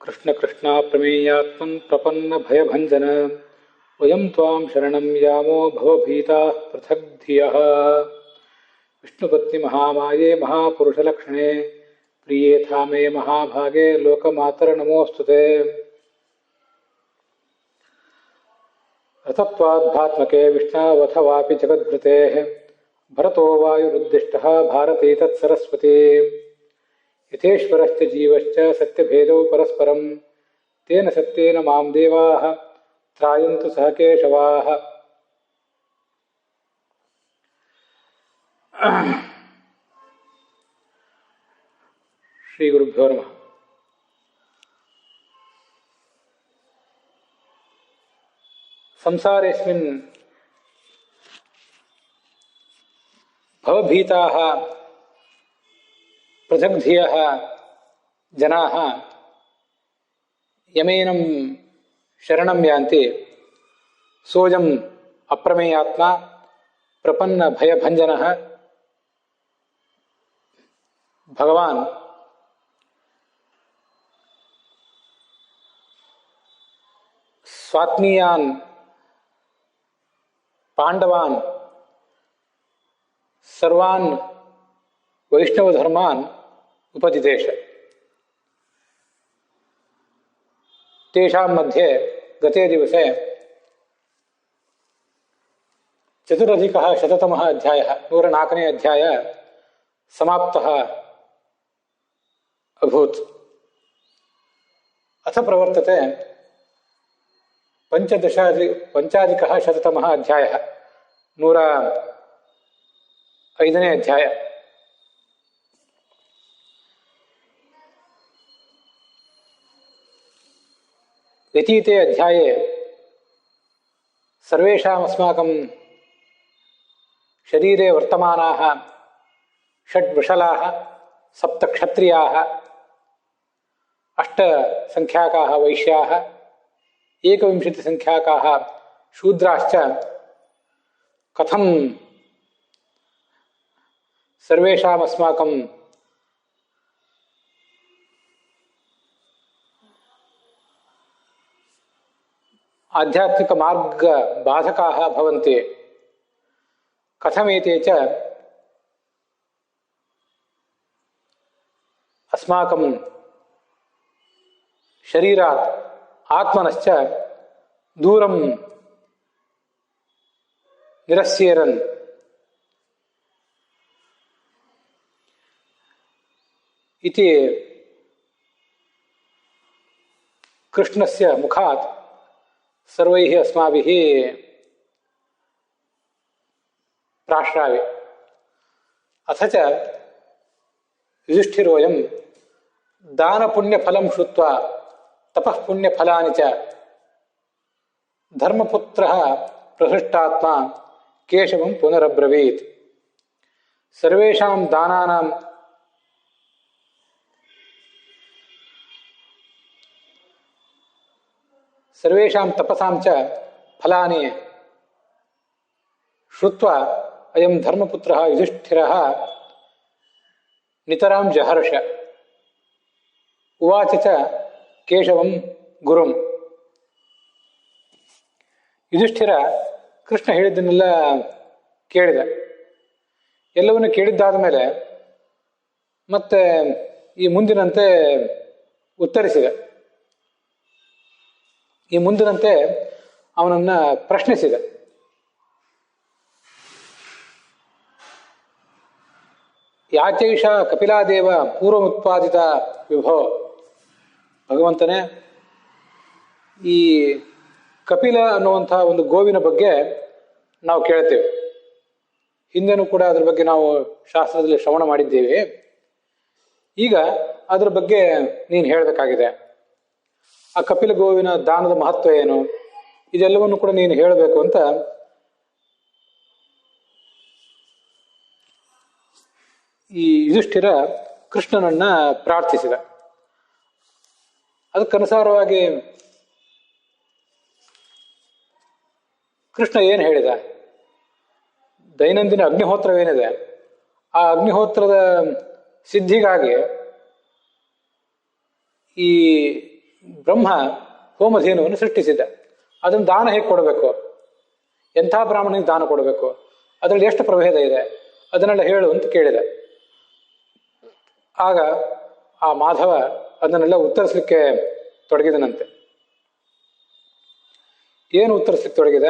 ಕೃಷ್ಣ ಕೃಷ್ಣ ಪ್ರಮೇಯಾತ್ಮನ್ ಪ್ರಪನ್ನ ಭಯಭಂಜನ ವಯಂ ತ್ವಾಂ ಶರಣಂ ಯಾಮೋ ಭವಭೀತಾಃ ಪೃಥಗ್ ಧಿಯಃ. ವಿಷ್ಣುಪತ್ನಿ ಮಹಾಮಾಯೇ ಮಹಾಪುರುಷಲಕ್ಷಣೆ ಪ್ರಿಯೇ ಥಾಮೇ ಮಹಾಭಾಗೆ ಲೋಕಮಾತರ ನಮೋಸ್ತುತೆ. ರಥತ್ವಾದ್ಭಾತ್ಮಕೆ ವಿಷ್ಣಾವಥವಾಪಿ ಜಗದ್ಭೃತೇಃ ಭರತೋ ವಾಯುರುದ್ದಿಷ್ಟಃ ಭಾರತೀ ತತ್ಸರಸ್ವತಿ. ಯಥೇಶ್ವರಶ್ಚ ಜೀವಶ್ಚ ಸತ್ಯಭೇದೌ ಪರಸ್ಪರಂ ತೇನ ಸತ್ಯೇನ ಮಾಂ ದೇವಾಃ ತ್ರಾಯಂತು ಸಹ ಕೇಶವಾಃ. ಶ್ರೀ ಗುರುಭ್ಯೋ ನಮಃ. ಸಂಸಾರೇಸ್ಮಿನ್ ಭವಭೀತಾಃ ಪೃಥಗ್ಧಿಯಃ ಜನಾಃ ಯಮೇನಂ ಶರಣಂ ಯಾಂತಿ ಸೋಜಂ ಅಪ್ರಮೇಯಾತ್ಮ ಪ್ರಪನ್ನ ಭಯಭಂಜನಃ. ಭಗವಾನ್ ಸ್ವಾತ್ಮೀಯಾನ್ ಪಾಂಡವಾನ್ ಸರ್ವಾನ್ ವೈಷ್ಣವಧರ್ಮಾನ್ ಉಪದಿದೇಶ. ತೇಷಾಂ ಮಧ್ಯೆ ಗತೆ ದಿವಸೆ ಚತುರಧಿಕಃ ಶತತಮಃ ಅಧ್ಯಾಯಃ 104ನೇ ಅಧ್ಯಾಯ ಸಮಾಪ್ತಃ ಅಭೂತ್. ಅಥ ಪ್ರವರ್ತತೆ ಪಂಚಾಧಿಕಃ ಶತತಮಃ ಅಧ್ಯಾಯಃ 105ನೇ ಅಧ್ಯಾಯ. ವ್ಯತೀತೆ ಅಧ್ಯಾಯೇ ಸರ್ವೇಷಾಮಸ್ಮಾಕಂ ಶರೀರೆ ವರ್ತಮಾನಾಃ ಷಡ್ವೃಷಲಾಃ ಸಪ್ತಕ್ಷತ್ರಿಯಾಃ ಅಷ್ಟಸಂಖ್ಯಾಕಾಃ ವೈಶ್ಯಾಃ ಏಕವಿಂಶತಿಸಂಖ್ಯಾಕಾಃ ಶೂದ್ರಾಶ್ಚ ಕಥಂ ಸರ್ವೇಷಾಮಸ್ಮಾಕಂ ಆಧ್ಯಾತ್ಮಿಕ ಮಾರ್ಗ ಬಾಧಕಾಃ ಭವಂತಿ ಕಥಮೇತೆ ಚ ಅಸ್ಮಾಕಂ ಶರೀರಾತ್ ಆತ್ಮನಶ್ಚ ದೂರಂ ನಿರಸ್ಯೇರನ್ ಇತಿ ಕೃಷ್ಣಸ್ಯ ಮುಖಾತ್ ಸರ್ವೈಃ ಅಸ್ಮಾಭಿಃ ಪ್ರಾಶ್ರಾವೆ. ಅಥ ಚ ಯುಧಿಷ್ಠಿರೋಯಂ ದಾನಪುಣ್ಯಫಲಂ ಶ್ರುತ್ವಾ ತಪಃ ಪುಣ್ಯಫಲಾನಿ ಚ ಧರ್ಮಪುತ್ರಃ ಪ್ರಹೃಷ್ಟಾತ್ಮ ಕೇಶವಂ ಪುನರಬ್ರವೀತ್. ಸರ್ವೇಷಾಂ ದಾನಾನಾಂ ಸರ್ವೇಷಾಂ ತಪಸಾಂ ಚ ಫಲಾನಿ ಶ್ರುತ್ವಾ ಅಯಂ ಧರ್ಮಪುತ್ರಃ ಯುಧಿಷ್ಠಿರಃ ನಿತರಾಂ ಜಹರ್ಷ. ಉವಾಚ ಚ ಕೇಶವಂ ಗುರುಂ. ಯುಧಿಷ್ಠಿರ ಕೃಷ್ಣ ಹೇಳಿದ್ದನ್ನೆಲ್ಲ ಕೇಳಿದ. ಎಲ್ಲವನ್ನು ಕೇಳಿದ್ದಾದ ಮೇಲೆ ಮತ್ತೆ ಈ ಮುಂದಿನಂತೆ ಉತ್ತರಿಸಿದ. ಈ ಮುಂದಿನಂತೆ ಅವನನ್ನು ಪ್ರಶ್ನಿಸಿದ. ಯಾಚೈಷ ಕಪಿಲಾದೇವ ಪೂರ್ವಮುತ್ಪಾದಿತ ವಿಭೋ. ಭಗವಂತನೇ, ಈ ಕಪಿಲ ಅನ್ನುವಂಥ ಒಂದು ಗೋವಿನ ಬಗ್ಗೆ ನಾವು ಕೇಳ್ತೇವೆ. ಹಿಂದೆನೂ ಕೂಡ ಅದ್ರ ಬಗ್ಗೆ ನಾವು ಶಾಸ್ತ್ರದಲ್ಲಿ ಶ್ರವಣ ಮಾಡಿದ್ದೇವೆ. ಈಗ ಅದರ ಬಗ್ಗೆ ನೀನು ಹೇಳಬೇಕಾಗಿದೆ. ಆ ಕಪಿಲ ಗೋವಿನ ದಾನದ ಮಹತ್ವ ಏನು, ಇದೆಲ್ಲವನ್ನು ಕೂಡ ನೀನು ಹೇಳಬೇಕು ಅಂತ ಈ ಯುಧಿಷ್ಠಿರ ಕೃಷ್ಣನನ್ನ ಪ್ರಾರ್ಥಿಸಿದ. ಅದಕ್ಕನುಸಾರವಾಗಿ ಕೃಷ್ಣ ಏನು ಹೇಳಿದ? ದೈನಂದಿನ ಅಗ್ನಿಹೋತ್ರವೇನಿದೆ ಆ ಅಗ್ನಿಹೋತ್ರದ ಸಿದ್ಧಿಗಾಗಿ ಈ ಬ್ರಹ್ಮ ಹೋಮಧೇನುವನ್ನು ಸೃಷ್ಟಿಸಿದ್ದ. ಅದನ್ನು ದಾನ ಹೇಗೆ ಕೊಡಬೇಕು, ಎಂಥ ಬ್ರಾಹ್ಮಣನಿಗೆ ದಾನ ಕೊಡಬೇಕು, ಅದರಲ್ಲಿ ಎಷ್ಟು ಪ್ರಭೇದ ಇದೆ, ಅದನ್ನೆಲ್ಲ ಹೇಳು ಅಂತ ಕೇಳಿದ. ಆಗ ಆ ಮಾಧವ ಅದನ್ನೆಲ್ಲ ಉತ್ತರಿಸಲಿಕ್ಕೆ ತೊಡಗಿದನಂತೆ. ಏನು ಉತ್ತರಿಸಲಿಕ್ಕೆ ತೊಡಗಿದ?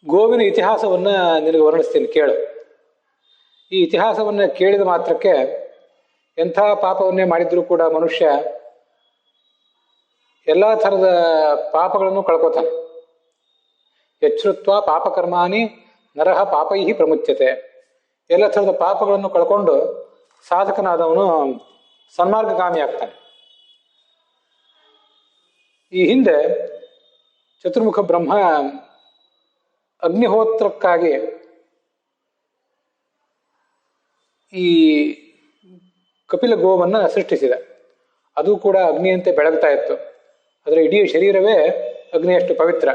ಗೋವಿನ ಇತಿಹಾಸವನ್ನು ನಿನಗೆ ವರ್ಣಿಸ್ತೀನಿ ಕೇಳು. ಈ ಇತಿಹಾಸವನ್ನು ಕೇಳಿದ ಮಾತ್ರಕ್ಕೆ ಎಂಥ ಪಾಪವನ್ನೇ ಮಾಡಿದ್ರೂ ಕೂಡ ಮನುಷ್ಯ ಎಲ್ಲ ಥರದ ಪಾಪಗಳನ್ನು ಕಳ್ಕೋತಾನೆ. ಯಚ್ಛ್ರುತ್ವ ಪಾಪಕರ್ಮಾಣಿ ನರಹ ಪಾಪೈಹಿ ಪ್ರಮುಚ್ಯತೆ. ಎಲ್ಲ ಥರದ ಪಾಪಗಳನ್ನು ಕಳ್ಕೊಂಡು ಸಾಧಕನಾದವನು ಸನ್ಮಾರ್ಗಗಾಮಿ ಆಗ್ತಾನೆ. ಈ ಹಿಂದೆ ಚತುರ್ಮುಖ ಬ್ರಹ್ಮ ಅಗ್ನಿಹೋತ್ರಕ್ಕಾಗಿ ಈ ಕಪಿಲ ಗೋವನ್ನು ಸೃಷ್ಟಿಸಿದ. ಅದು ಕೂಡ ಅಗ್ನಿಯಂತೆ ಬೆಳಗ್ತಾ ಇತ್ತು. ಅದರ ಇಡೀ ಶರೀರವೇ ಅಗ್ನಿಯಷ್ಟು ಪವಿತ್ರ.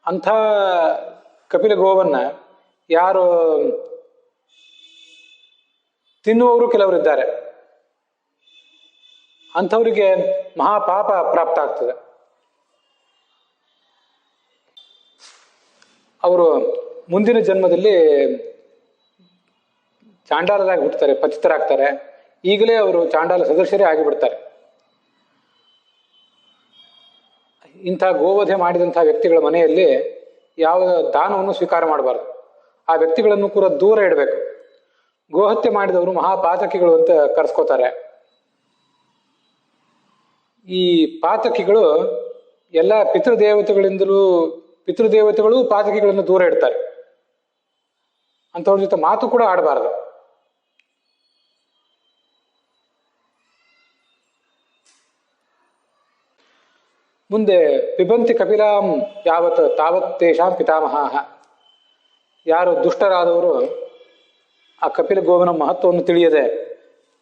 ಅಂಥ ಕಪಿಲ ಗೋವನ್ನು ಯಾರು ತಿನ್ನುವವರು ಕೆಲವರಿದ್ದಾರೆ, ಅಂಥವರಿಗೆ ಮಹಾಪಾಪ ಪ್ರಾಪ್ತ ಆಗ್ತದೆ. ಅವರು ಮುಂದಿನ ಜನ್ಮದಲ್ಲಿ ಚಾಂಡಾಲರಾಗಿ ಹುಟ್ಟುತ್ತಾರೆ, ಪತಿತರಾಗ್ತಾರೆ. ಈಗಲೇ ಅವರು ಚಾಂಡಾಲ ಸದಸ್ಯರೇ ಆಗಿಬಿಡ್ತಾರೆ. ಇಂಥ ಗೋವಧೆ ಮಾಡಿದಂಥ ವ್ಯಕ್ತಿಗಳ ಮನೆಯಲ್ಲಿ ಯಾವ ದಾನವನ್ನು ಸ್ವೀಕಾರ ಮಾಡಬಾರ್ದು. ಆ ವ್ಯಕ್ತಿಗಳನ್ನು ಕೂಡ ದೂರ ಇಡಬೇಕು. ಗೋಹತ್ಯೆ ಮಾಡಿದವರು ಮಹಾಪಾತಕಿಗಳು ಅಂತ ಕರೆಸ್ಕೋತಾರೆ. ಈ ಪಾತಕಿಗಳು ಎಲ್ಲ ಪಿತೃದೇವತೆಗಳು ಪಾತಕಿಗಳನ್ನು ದೂರ ಇಡ್ತಾರೆ. ಅಂಥವ್ರ ಜೊತೆ ಮಾತು ಕೂಡ ಆಡಬಾರ್ದು. ಮುಂದೆ ಪಿಬಂತಿ ಕಪಿಲಾಂ ಯಾವತ್ ತಾವತ್ ತೇಷಾಂ ಪಿತಾಮಹಾಃ. ಯಾರು ದುಷ್ಟರಾದವರು ಆ ಕಪಿಲ ಗೋವಿನ ಮಹತ್ವವನ್ನು ತಿಳಿಯದೆ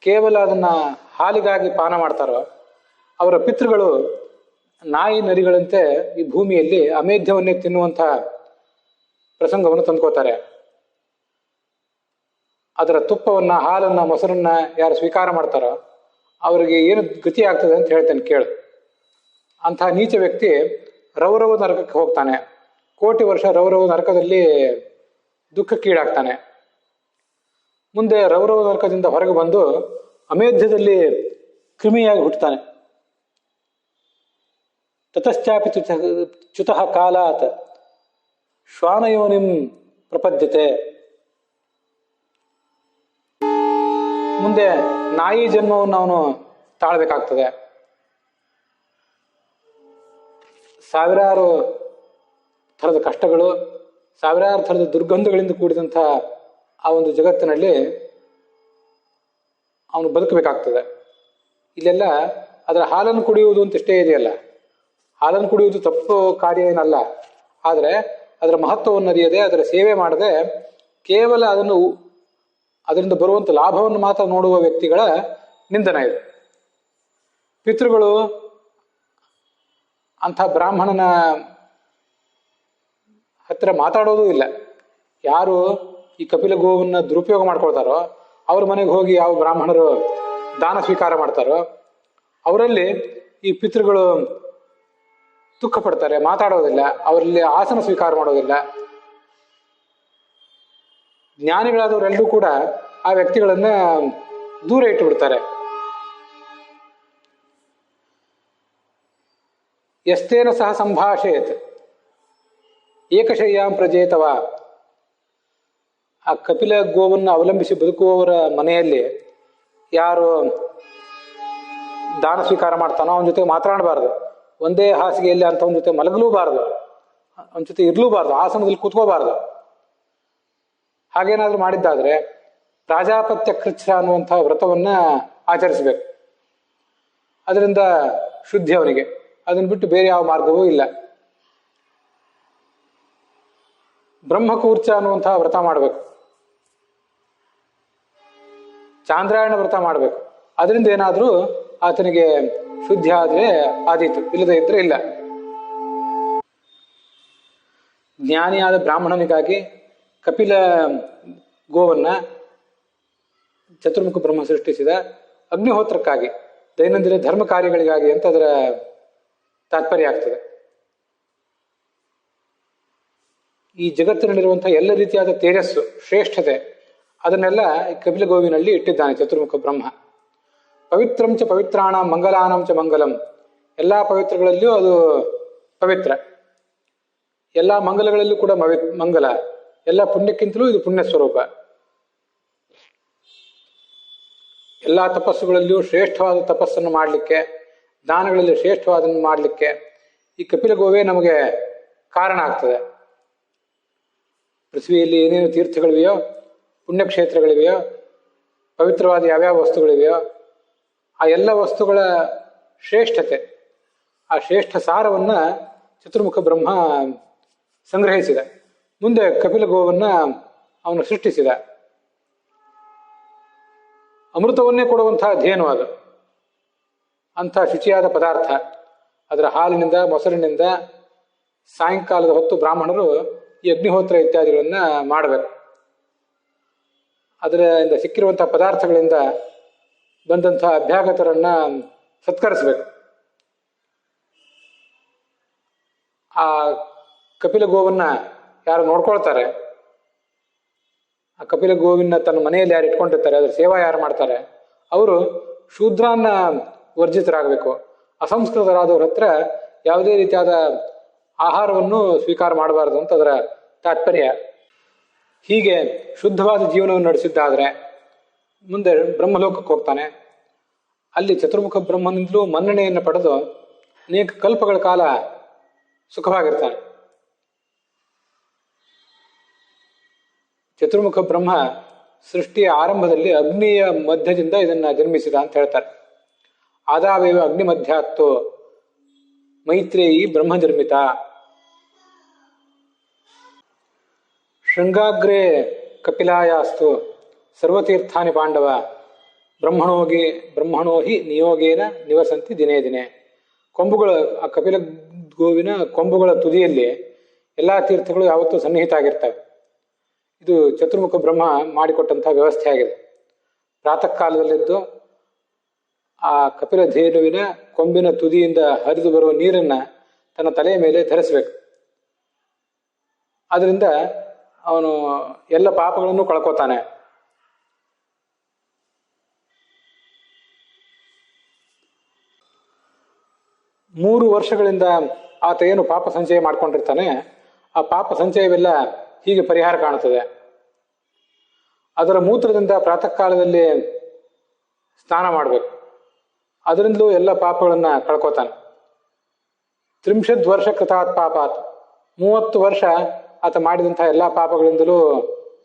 ಕೇವಲ ಅದನ್ನು ಹಾಲಿಗಾಗಿ ಪಾನ ಮಾಡ್ತಾರೋ ಅವರ ಪಿತೃಗಳು ನಾಯಿ ನರಿಗಳಂತೆ ಈ ಭೂಮಿಯಲ್ಲಿ ಅಮೇಧ್ಯವನ್ನೇ ತಿನ್ನುವಂಥ ಪ್ರಸಂಗವನ್ನು ತಂದ್ಕೋತಾರೆ. ಅದರ ತುಪ್ಪವನ್ನು, ಹಾಲನ್ನು, ಮೊಸರನ್ನ ಯಾರು ಸ್ವೀಕಾರ ಮಾಡ್ತಾರೋ ಅವರಿಗೆ ಏನು ಗತಿ ಆಗ್ತದೆ ಅಂತ ಹೇಳ್ತೇನೆ ಕೇಳು. ಅಂಥ ನೀಚ ವ್ಯಕ್ತಿ ರೌರವ ನರಕಕ್ಕೆ ಹೋಗ್ತಾನೆ. ಕೋಟಿ ವರ್ಷ ರೌರವ ನರಕದಲ್ಲಿ ದುಃಖಕ್ಕೀಡಾಗ್ತಾನೆ. ಮುಂದೆ ರೌರವ ನರಕದಿಂದ ಹೊರಗೆ ಬಂದು ಅಮೇಧ್ಯದಲ್ಲಿ ಕ್ರಿಮಿಯಾಗಿ ಹುಟ್ಟುತ್ತಾನೆ. ತತಶ್ಚಾಪಿ ಚ್ಯುತಃ ಕಾಲಾತ್ ಶ್ವಾನಯೋನಿಂ ಪ್ರಪದ್ಯತೆ. ಮುಂದೆ ನಾಯಿ ಜನ್ಮವನ್ನು ಅವನು ತಾಳ್ಬೇಕಾಗ್ತದೆ. ಸಾವಿರಾರು ಥರದ ಕಷ್ಟಗಳು, ಸಾವಿರಾರು ಥರದ ದುರ್ಗಂಧಗಳಿಂದ ಕೂಡಿದಂಥ ಆ ಒಂದು ಜಗತ್ತಿನಲ್ಲಿ ಅವನು ಬದುಕಬೇಕಾಗ್ತದೆ. ಇಲ್ಲೆಲ್ಲ ಅದರ ಹಾಲನ್ನು ಕುಡಿಯುವುದು ಅಂತ ಇಷ್ಟೇ ಇದೆಯಲ್ಲ, ಹಾಲನ್ನು ಕುಡಿಯುವುದು ತಪ್ಪು ಕಾರ್ಯ ಏನಲ್ಲ. ಆದರೆ ಅದರ ಮಹತ್ವವನ್ನು ಅರಿಯದೆ, ಅದರ ಸೇವೆ ಮಾಡದೆ, ಕೇವಲ ಅದರಿಂದ ಬರುವಂಥ ಲಾಭವನ್ನು ಮಾತ್ರ ನೋಡುವ ವ್ಯಕ್ತಿಗಳ ನಿಂದನ ಇದೆ. ಪಿತೃಗಳು ಅಂಥ ಬ್ರಾಹ್ಮಣನ ಹತ್ತಿರ ಮಾತಾಡೋದೂ ಇಲ್ಲ. ಯಾರು ಈ ಕಪಿಲ ಗೋವನ್ನು ದುರುಪಯೋಗ ಮಾಡ್ಕೊಳ್ತಾರೋ ಅವ್ರ ಮನೆಗೆ ಹೋಗಿ ಯಾವ ಬ್ರಾಹ್ಮಣರು ದಾನ ಸ್ವೀಕಾರ ಮಾಡ್ತಾರೋ ಅವರಲ್ಲಿ ಈ ಪಿತೃಗಳು ದುಃಖ ಪಡ್ತಾರೆ, ಮಾತಾಡೋದಿಲ್ಲ, ಅವರಲ್ಲಿ ಆಸನ ಸ್ವೀಕಾರ ಮಾಡೋದಿಲ್ಲ. ಜ್ಞಾನಿಗಳಾದವರೆಲ್ಲರೂ ಕೂಡ ಆ ವ್ಯಕ್ತಿಗಳನ್ನ ದೂರ ಇಟ್ಟು ಬಿಡ್ತಾರೆ. ಯಸ್ತೇನ ಸಹ ಸಂಭಾಷಯತ್ ಏಕಶಯ್ಯಾಂ ಪ್ರಜೇತವ. ಆ ಕಪಿಲ ಗೋವನ್ನು ಅವಲಂಬಿಸಿ ಬದುಕುವವರ ಮನೆಯಲ್ಲಿ ಯಾರು ದಾನ ಸ್ವೀಕಾರ ಮಾಡ್ತಾನೋ ಅವನ ಜೊತೆ ಮಾತನಾಡಬಾರ್ದು. ಒಂದೇ ಹಾಸಿಗೆಯಲ್ಲಿ ಅಂಥವನ ಜೊತೆ ಮಲಗಲೂಬಾರ್ದು, ಅವನ ಜೊತೆ ಇರಲೂಬಾರ್ದು, ಆಸನದಲ್ಲಿ ಕೂತ್ಕೋಬಾರ್ದು. ಹಾಗೇನಾದ್ರೂ ಮಾಡಿದ್ದಾದ್ರೆ ಪ್ರಾಜಾಪತ್ಯ ಕೃಚ್ಛ ಅನ್ನುವಂಥ ವ್ರತವನ್ನ ಆಚರಿಸಬೇಕು. ಅದರಿಂದ ಶುದ್ಧಿ ಅವನಿಗೆ. ಅದನ್ನು ಬಿಟ್ಟು ಬೇರೆ ಯಾವ ಮಾರ್ಗವೂ ಇಲ್ಲ. ಬ್ರಹ್ಮಕೂರ್ಚ ಅನ್ನುವಂತಹ ವ್ರತ ಮಾಡಬೇಕು. ಚಾಂದ್ರಾಯಣ ವ್ರತ ಮಾಡಬೇಕು. ಅದರಿಂದ ಏನಾದರೂ ಆತನಿಗೆ ಶುದ್ಧಿ ಆದರೆ ಆದೀತು, ಇಲ್ಲದೆ ಇದ್ರೆ ಇಲ್ಲ. ಜ್ಞಾನಿಯಾದ ಬ್ರಾಹ್ಮಣನಿಗಾಗಿ ಕಪಿಲ ಗೋವನ್ನ ಚತುರ್ಮುಖ ಬ್ರಹ್ಮ ಸೃಷ್ಟಿಸಿದ ಅಗ್ನಿಹೋತ್ರಕ್ಕಾಗಿ, ದೈನಂದಿನ ಧರ್ಮ ಕಾರ್ಯಗಳಿಗಾಗಿ ಅಂತ ಅದರ ತಾತ್ಪರ್ಯ ಆಗ್ತದೆ. ಈ ಜಗತ್ತಿನಲ್ಲಿರುವಂತಹ ಎಲ್ಲ ರೀತಿಯಾದ ತೇಜಸ್ಸು, ಶ್ರೇಷ್ಠತೆ, ಅದನ್ನೆಲ್ಲ ಕಪಿಲ ಗೋವಿನಲ್ಲಿ ಇಟ್ಟಿದ್ದಾನೆ ಚತುರ್ಮುಖ ಬ್ರಹ್ಮ. ಪವಿತ್ರಂಚ ಪವಿತ್ರಾಣ ಮಂಗಲಾನಂಚ ಮಂಗಲಂ, ಎಲ್ಲ ಪವಿತ್ರಗಳಲ್ಲಿಯೂ ಅದು ಪವಿತ್ರ, ಎಲ್ಲ ಮಂಗಲಗಳಲ್ಲೂ ಕೂಡ ಮಂಗಲ, ಎಲ್ಲ ಪುಣ್ಯಕ್ಕಿಂತಲೂ ಇದು ಪುಣ್ಯ ಸ್ವರೂಪ. ಎಲ್ಲ ತಪಸ್ಸುಗಳಲ್ಲಿಯೂ ಶ್ರೇಷ್ಠವಾದ ತಪಸ್ಸನ್ನು ಮಾಡಲಿಕ್ಕೆ, ದಾನಗಳಲ್ಲಿ ಶ್ರೇಷ್ಠವಾದನ್ನು ಮಾಡಲಿಕ್ಕೆ ಈ ಕಪಿಲ ಗೋವೇ ನಮಗೆ ಕಾರಣ ಆಗ್ತದೆ. ಪೃಥ್ವಿಯಲ್ಲಿ ಏನೇನು ತೀರ್ಥಗಳಿವೆಯೋ, ಪುಣ್ಯಕ್ಷೇತ್ರಗಳಿವೆಯೋ, ಪವಿತ್ರವಾದ ಯಾವ್ಯಾವ ವಸ್ತುಗಳಿವೆಯೋ ಆ ಎಲ್ಲ ವಸ್ತುಗಳ ಶ್ರೇಷ್ಠತೆ, ಆ ಶ್ರೇಷ್ಠ ಸಾರವನ್ನು ಚತುರ್ಮುಖ ಬ್ರಹ್ಮ ಸಂಗ್ರಹಿಸಿದ. ಮುಂದೆ ಕಪಿಲ ಗೋವನ್ನು ಅವನು ಸೃಷ್ಟಿಸಿದ. ಅಮೃತವನ್ನೇ ಕೊಡುವಂತಹ ಧೇನು ಅದು, ಅಂಥ ಶುಚಿಯಾದ ಪದಾರ್ಥ. ಅದರ ಹಾಲಿನಿಂದ, ಮೊಸರಿನಿಂದ ಸಾಯಂಕಾಲದ ಹೊತ್ತು ಬ್ರಾಹ್ಮಣರು ಈ ಅಗ್ನಿಹೋತ್ರ ಇತ್ಯಾದಿಗಳನ್ನು ಮಾಡಬೇಕು. ಅದರಿಂದ ಸಿಕ್ಕಿರುವಂತಹ ಪದಾರ್ಥಗಳಿಂದ ಬಂದಂತಹ ಅಭ್ಯಾಗತರನ್ನ ಸತ್ಕರಿಸಬೇಕು. ಆ ಕಪಿಲ ಗೋವನ್ನ ಯಾರು ನೋಡ್ಕೊಳ್ತಾರೆ, ಆ ಕಪಿಲ ಗೋವಿನ ತನ್ನ ಮನೆಯಲ್ಲಿ ಯಾರು ಇಟ್ಕೊಂಡಿರ್ತಾರೆ, ಅದ್ರ ಸೇವಾ ಯಾರು ಮಾಡ್ತಾರೆ, ಅವರು ಶೂದ್ರನ್ನ ವರ್ಜಿತರಾಗಬೇಕು. ಅಸಂಸ್ಕೃತರಾದವ್ರ ಹತ್ರ ಯಾವುದೇ ರೀತಿಯಾದ ಆಹಾರವನ್ನು ಸ್ವೀಕಾರ ಮಾಡಬಾರದು ಅಂತ ಅದರ ತಾತ್ಪರ್ಯ. ಹೀಗೆ ಶುದ್ಧವಾದ ಜೀವನವನ್ನು ನಡೆಸಿದ್ದಾದರೆ ಮುಂದೆ ಬ್ರಹ್ಮಲೋಕಕ್ಕೆ ಹೋಗ್ತಾನೆ. ಅಲ್ಲಿ ಚತುರ್ಮುಖ ಬ್ರಹ್ಮನಿಂದಲೂ ಮನ್ನಣೆಯನ್ನು ಪಡೆದು ಅನೇಕ ಕಲ್ಪಗಳ ಕಾಲ ಸುಖವಾಗಿರ್ತಾನೆ. ಚತುರ್ಮುಖ ಬ್ರಹ್ಮ ಸೃಷ್ಟಿಯ ಆರಂಭದಲ್ಲಿ ಅಗ್ನಿಯ ಮಧ್ಯದಿಂದ ಇದನ್ನ ಜನ್ಮಿಸಿದ ಅಂತ ಹೇಳ್ತಾರೆ. ಆದಾವೇವ ಅಗ್ನಿ ಮಧ್ಯಾತ್ತೋ ಮೈತ್ರೇಯಿ ಬ್ರಹ್ಮ ನಿರ್ಮಿತ. ಶೃಂಗಾಗ್ರೇ ಕಪಿಲಾಯಾಸ್ತು ಸರ್ವತೀರ್ಥಾನಿ ಪಾಂಡವ ಬ್ರಹ್ಮಣೋ ಹಿ ನಿಯೋಗೇನ ನಿವಸಂತಿ ದಿನೇ ದಿನೇ. ಕೊಂಬುಗಳು, ಆ ಕಪಿಲ ಗೋವಿನ ಕೊಂಬುಗಳ ತುದಿಯಲ್ಲಿ ಎಲ್ಲ ತೀರ್ಥಗಳು ಯಾವತ್ತೂ ಸನ್ನಿಹಿತ ಆಗಿರ್ತವೆ. ಇದು ಚತುರ್ಮುಖ ಬ್ರಹ್ಮ ಮಾಡಿಕೊಟ್ಟಂತಹ ವ್ಯವಸ್ಥೆ ಆಗಿದೆ. ಪ್ರಾತಃ ಕಾಲದಲ್ಲಿದ್ದು ಆ ಕಪಿಲ ಧೇನುವಿನ ಕೊಂಬಿನ ತುದಿಯಿಂದ ಹರಿದು ಬರುವ ನೀರನ್ನ ತನ್ನ ತಲೆಯ ಮೇಲೆ ಧರಿಸಬೇಕು. ಅದರಿಂದ ಅವನು ಎಲ್ಲ ಪಾಪಗಳನ್ನು ಕಳ್ಕೋತಾನೆ. ಮೂರು ವರ್ಷಗಳಿಂದ ಆತ ಏನು ಪಾಪ ಸಂಚಯ ಮಾಡ್ಕೊಂಡಿರ್ತಾನೆ, ಆ ಪಾಪ ಸಂಚಯವೆಲ್ಲ ಹೀಗೆ ಪರಿಹಾರ ಕಾಣುತ್ತದೆ. ಅದರ ಮೂತ್ರದಿಂದ ಪ್ರಾತಃ ಕಾಲದಲ್ಲಿ ಸ್ನಾನ ಮಾಡಬೇಕು. ಅದರಿಂದಲೂ ಎಲ್ಲ ಪಾಪಗಳನ್ನ ಕಳ್ಕೋತಾನೆ. 30 ವರ್ಷ ಕೃತಾತ್ ಪಾಪಾತ್, 30 ವರ್ಷ ಆತ ಮಾಡಿದಂತಹ ಎಲ್ಲ ಪಾಪಗಳಿಂದಲೂ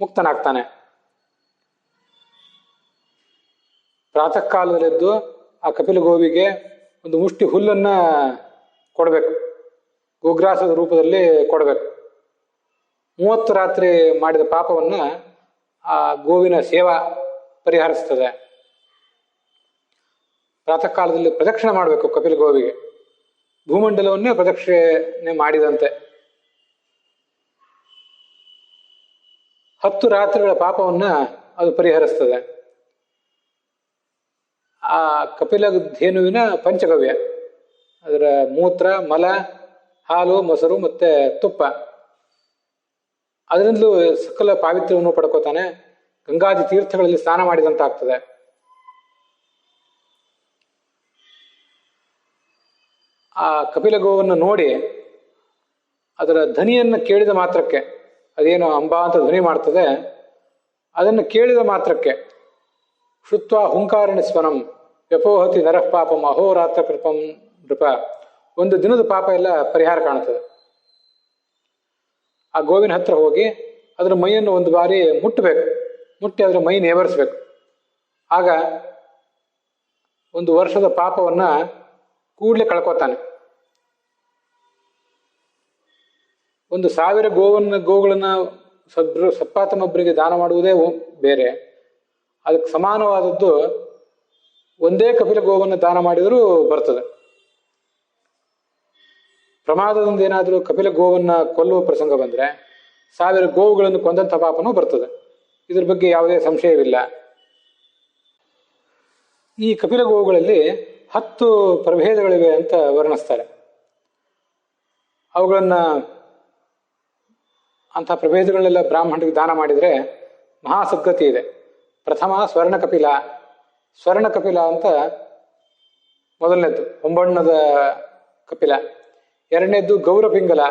ಮುಕ್ತನಾಗ್ತಾನೆ. ಪ್ರಾತಃ ಕಾಲದಲ್ಲಿದ್ದು ಆ ಕಪಿಲ ಗೋವಿಗೆ ಒಂದು ಮುಷ್ಟಿ ಹುಲ್ಲನ್ನ ಕೊಡಬೇಕು, ಗೋಗ್ರಾಸದ ರೂಪದಲ್ಲಿ ಕೊಡಬೇಕು. 30 ರಾತ್ರಿ ಮಾಡಿದ ಪಾಪವನ್ನ ಆ ಗೋವಿನ ಸೇವಾ ಪರಿಹರಿಸ್ತದೆ. ಪ್ರಾತಃ ಕಾಲದಲ್ಲಿ ಪ್ರದಕ್ಷಿಣೆ ಮಾಡಬೇಕು ಕಪಿಲ ಗೋವಿಗೆ, ಭೂಮಂಡಲವನ್ನೇ ಪ್ರದಕ್ಷಿಣೆ ಮಾಡಿದಂತೆ. 10 ರಾತ್ರಿಗಳ ಪಾಪವನ್ನ ಅದು ಪರಿಹರಿಸ್ತದೆ. ಆ ಕಪಿಲ ಧೇನುವಿನ ಪಂಚಗವ್ಯ, ಅದರ ಮೂತ್ರ, ಮಲ, ಹಾಲು, ಮೊಸರು ಮತ್ತೆ ತುಪ್ಪ, ಅದರಿಂದಲೂ ಸಕಲ ಪಾವಿತ್ರ್ಯವನ್ನು ಪಡ್ಕೋತಾನೆ. ಗಂಗಾದಿ ತೀರ್ಥಗಳಲ್ಲಿ ಸ್ನಾನ ಮಾಡಿದಂತಾಗ್ತದೆ. ಆ ಕಪಿಲ ಗೋವನ್ನು ನೋಡಿ ಅದರ ಧ್ವನಿಯನ್ನು ಕೇಳಿದ ಮಾತ್ರಕ್ಕೆ, ಅದೇನು ಅಂಬಾ ಅಂತ ಧ್ವನಿ ಮಾಡ್ತದೆ, ಅದನ್ನು ಕೇಳಿದ ಮಾತ್ರಕ್ಕೆ ಶುತ್ವ ಹುಂಕಾರಣ ಸ್ವನಂ ವ್ಯಪೋಹತಿ ನರಃ ಪಾಪಂ ಅಹೋರಾತ್ರ ಕೃಪಂ ನೃಪ, ಒಂದು ದಿನದ ಪಾಪ ಎಲ್ಲ ಪರಿಹಾರ ಕಾಣುತ್ತದೆ. ಆ ಗೋವಿನ ಹತ್ರ ಹೋಗಿ ಅದರ ಮೈಯನ್ನು ಒಂದು ಬಾರಿ ಮುಟ್ಟಬೇಕು, ಮುಟ್ಟಿ ಅದರ ಮೈ ನೇವರಿಸ್ಬೇಕು. ಆಗ ಒಂದು ವರ್ಷದ ಪಾಪವನ್ನ ಕೂಡಲೇ ಕಳ್ಕೋತಾನೆ. 1000 ಗೋಗಳನ್ನ ಸತ್ಪಾತನೊಬ್ಬರಿಗೆ ದಾನ ಮಾಡುವುದೇ ಬೇರೆ, ಅದಕ್ಕೆ ಸಮಾನವಾದದ್ದು ಒಂದೇ ಕಪಿಲ ಗೋವನ್ನು ದಾನ ಮಾಡಿದರೂ ಬರ್ತದೆ. ಪ್ರಮಾದದಿಂದ ಏನಾದರೂ ಕಪಿಲ ಗೋವನ್ನ ಕೊಲ್ಲುವ ಪ್ರಸಂಗ ಬಂದ್ರೆ 1000 ಗೋವುಗಳನ್ನು ಕೊಂದಂಥ ಪಾಪನೂ ಬರ್ತದೆ. ಇದ್ರ ಬಗ್ಗೆ ಯಾವುದೇ ಸಂಶಯವಿಲ್ಲ. ಈ ಕಪಿಲ ಗೋವುಗಳಲ್ಲಿ 10 ಪ್ರಭೇದಗಳಿವೆ ಅಂತ ವರ್ಣಿಸ್ತಾರೆ. ಅವುಗಳನ್ನು ಅಂಥ ಪ್ರಭೇದಗಳನ್ನೆಲ್ಲ ಬ್ರಾಹ್ಮಣರಿಗೆ ದಾನ ಮಾಡಿದರೆ ಮಹಾಸದ್ಗತಿ ಇದೆ. ಪ್ರಥಮ ಸ್ವರ್ಣಕಪಿಲ. ಸ್ವರ್ಣಕಪಿಲ ಅಂತ ಮೊದಲನೇದ್ದು, ಹೊಂಬಣ್ಣದ ಕಪಿಲ. ಎರಡನೇದ್ದು ಗೌರಪಿಂಗಲ,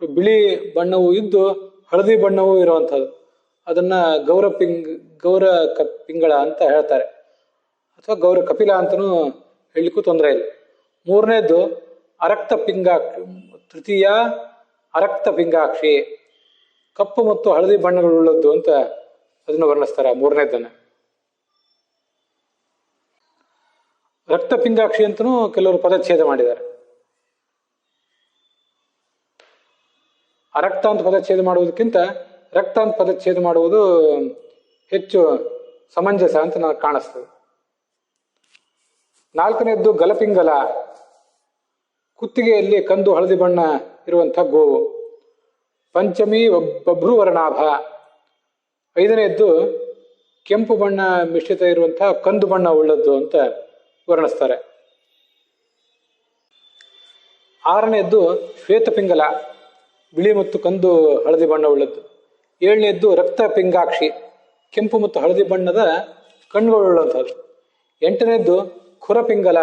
ಬಿಳಿ ಬಣ್ಣವೂ ಇದ್ದು ಹಳದಿ ಬಣ್ಣವೂ ಇರುವಂಥದ್ದು. ಅದನ್ನು ಗೌರ ಪಿಂಗಳ ಅಂತ ಹೇಳ್ತಾರೆ, ಅಥವಾ ಗೌರ ಕಪಿಲ ಅಂತಲೂ ಹೇಳಲಿಕ್ಕೂ ತೊಂದರೆ ಇಲ್ಲ. ಮೂರನೇದ್ದು ಅರಕ್ತ ಪಿಂಗಾಕ್ಷಿ. ತೃತೀಯ ಅರಕ್ತ ಪಿಂಗಾಕ್ಷಿ, ಕಪ್ಪು ಮತ್ತು ಹಳದಿ ಬಣ್ಣಗಳುಳ್ಳದ್ದು ಅಂತ ಅದನ್ನು ವರ್ಣಿಸ್ತಾರೆ. ಮೂರನೇದನ್ನು ರಕ್ತ ಪಿಂಗಾಕ್ಷಿ ಅಂತಲೂ ಕೆಲವರು ಪದಚ್ಛೇದ ಮಾಡಿದ್ದಾರೆ. ಅರಕ್ತ ಅಂತ ಪದಚ್ಛೇದ ಮಾಡುವುದಕ್ಕಿಂತ ರಕ್ತ ಅಂತ ಪದಚ್ಛೇದ ಮಾಡುವುದು ಹೆಚ್ಚು ಸಮಂಜಸ ಅಂತ ನನಗೆ ಕಾಣಿಸ್ತದೆ. ನಾಲ್ಕನೇದ್ದು ಗಲಪಿಂಗಲ, ಕುತ್ತಿಗೆಯಲ್ಲಿ ಕಂದು ಹಳದಿ ಬಣ್ಣ ಇರುವಂಥ ಗೋವು. ಪಂಚಮಿ ಬಭ್ರುವರ್ಣಾಭ. ಐದನೇದ್ದು ಕೆಂಪು ಬಣ್ಣ ಮಿಶ್ರಿತ ಇರುವಂಥ ಕಂದು ಬಣ್ಣ ಉಳ್ಳದ್ದು ಅಂತ ವರ್ಣಿಸ್ತಾರೆ. ಆರನೇದ್ದು ಶ್ವೇತಪಿಂಗಲ, ಬಿಳಿ ಮತ್ತು ಕಂದು ಹಳದಿ ಬಣ್ಣ ಉಳ್ಳದ್ದು. ಏಳನೇದ್ದು ರಕ್ತ ಪಿಂಗಾಕ್ಷಿ, ಕೆಂಪು ಮತ್ತು ಹಳದಿ ಬಣ್ಣದ ಕಣ್ಣುಗಳುಳ್ಳಂಥದ್ದು. ಎಂಟನೇದ್ದು ಖುರಪಿಂಗಲ,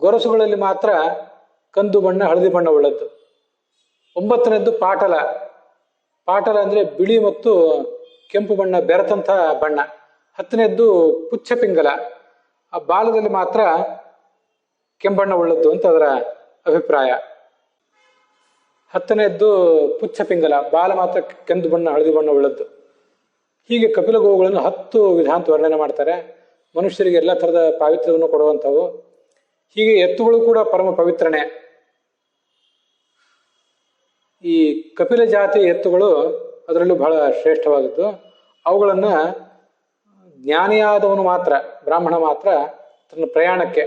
ಗೊರಸುಗಳಲ್ಲಿ ಮಾತ್ರ ಕಂದು ಬಣ್ಣ ಹಳದಿ ಬಣ್ಣ ಉಳ್ಳದ್ದು. ಒಂಬತ್ತನೇದ್ದು ಪಾಟಲ. ಪಾಟಲ ಅಂದರೆ ಬಿಳಿ ಮತ್ತು ಕೆಂಪು ಬಣ್ಣ ಬೆರೆತಂಥ ಬಣ್ಣ. ಹತ್ತನೇದ್ದು ಪುಚ್ಛಪಿಂಗಲ, ಆ ಬಾಲದಲ್ಲಿ ಮಾತ್ರ ಕೆಂಬಣ್ಣ ಉಳ್ಳದ್ದು ಅಂತ ಅದರ ಅಭಿಪ್ರಾಯ. ಹತ್ತನೇದ್ದು ಪುಚ್ಛಪಿಂಗಲ, ಬಾಲ ಮಾತ್ರ ಕೆಂದು ಬಣ್ಣ ಹಳದಿ ಬಣ್ಣ ಉಳ್ಳದ್ದು. ಹೀಗೆ ಕಪಿಲ ಗೋವುಗಳನ್ನು 10 ವಿಧಾಂತ ವರ್ಣನೆ ಮಾಡ್ತಾರೆ. ಮನುಷ್ಯರಿಗೆ ಎಲ್ಲ ಥರದ ಪಾವಿತ್ರ್ಯವನ್ನು ಕೊಡುವಂಥವು. ಹೀಗೆ ಎತ್ತುಗಳು ಕೂಡ ಪರಮ ಪವಿತ್ರನೇ. ಈ ಕಪಿಲ ಜಾತಿ ಎತ್ತುಗಳು ಅದರಲ್ಲೂ ಬಹಳ ಶ್ರೇಷ್ಠವಾದದ್ದು. ಅವುಗಳನ್ನು ಜ್ಞಾನಿಯಾದವನು ಮಾತ್ರ, ಬ್ರಾಹ್ಮಣ ಮಾತ್ರ ತನ್ನ ಪ್ರಯಾಣಕ್ಕೆ,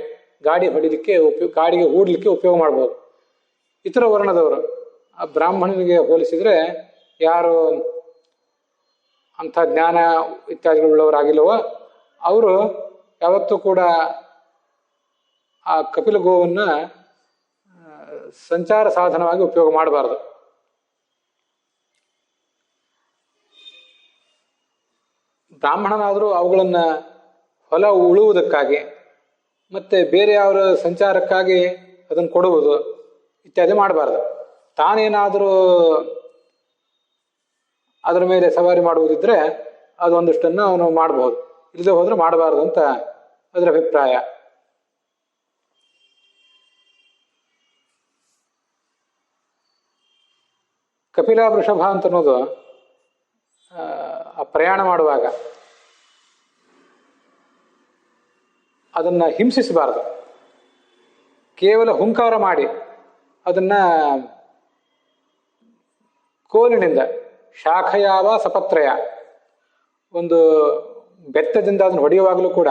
ಗಾಡಿ ಹೊಡಿಲಿಕ್ಕೆ ಗಾಡಿಗೆ ಹೂಡಲಿಕ್ಕೆ ಉಪಯೋಗ ಮಾಡ್ಬೋದು. ಇತರ ವರ್ಣದವರು ಆ ಬ್ರಾಹ್ಮಣನಿಗೆ ಹೋಲಿಸಿದರೆ ಯಾರು ಅಂಥ ಜ್ಞಾನ ಇತ್ಯಾದಿಗಳುಳ್ಳವರಾಗಿಲ್ಲವೋ ಅವರು ಯಾವತ್ತೂ ಕೂಡ ಆ ಕಪಿಲ ಗೋವನ್ನು ಸಂಚಾರ ಸಾಧನವಾಗಿ ಉಪಯೋಗ ಮಾಡಬಾರ್ದು. ಬ್ರಾಹ್ಮಣನಾದರೂ ಅವುಗಳನ್ನು ಹೊಲ ಉಳುವುದಕ್ಕಾಗಿ ಮತ್ತೆ ಬೇರೆ ಅವರ ಸಂಚಾರಕ್ಕಾಗಿ ಅದನ್ನು ಕೊಡುವುದು ಇತ್ಯಾದಿ ಮಾಡಬಾರ್ದು. ತಾನೇನಾದರೂ ಅದರ ಮೇಲೆ ಸವಾರಿ ಮಾಡುವುದಿದ್ರೆ ಅದೊಂದಷ್ಟನ್ನು ಅವನು ಮಾಡಬಹುದು, ಇಲ್ಲದೆ ಹೋದ್ರೆ ಮಾಡಬಾರ್ದು ಅಂತ ಅದರ ಅಭಿಪ್ರಾಯ. ಕಪಿಲ ವೃಷಭ ಅಂತ ಅನ್ನೋದು ಆ ಪ್ರಯಾಣ ಮಾಡುವಾಗ ಅದನ್ನ ಹಿಂಸಿಸಬಾರದು. ಕೇವಲ ಹುಂಕಾರ ಮಾಡಿ ಅದನ್ನ ಕೋಲಿನಿಂದ, ಶಾಖಯಾವ ಸಪತ್ರಯ, ಒಂದು ಬೆತ್ತದಿಂದ ಅದನ್ನು ಹೊಡೆಯುವಾಗಲೂ ಕೂಡ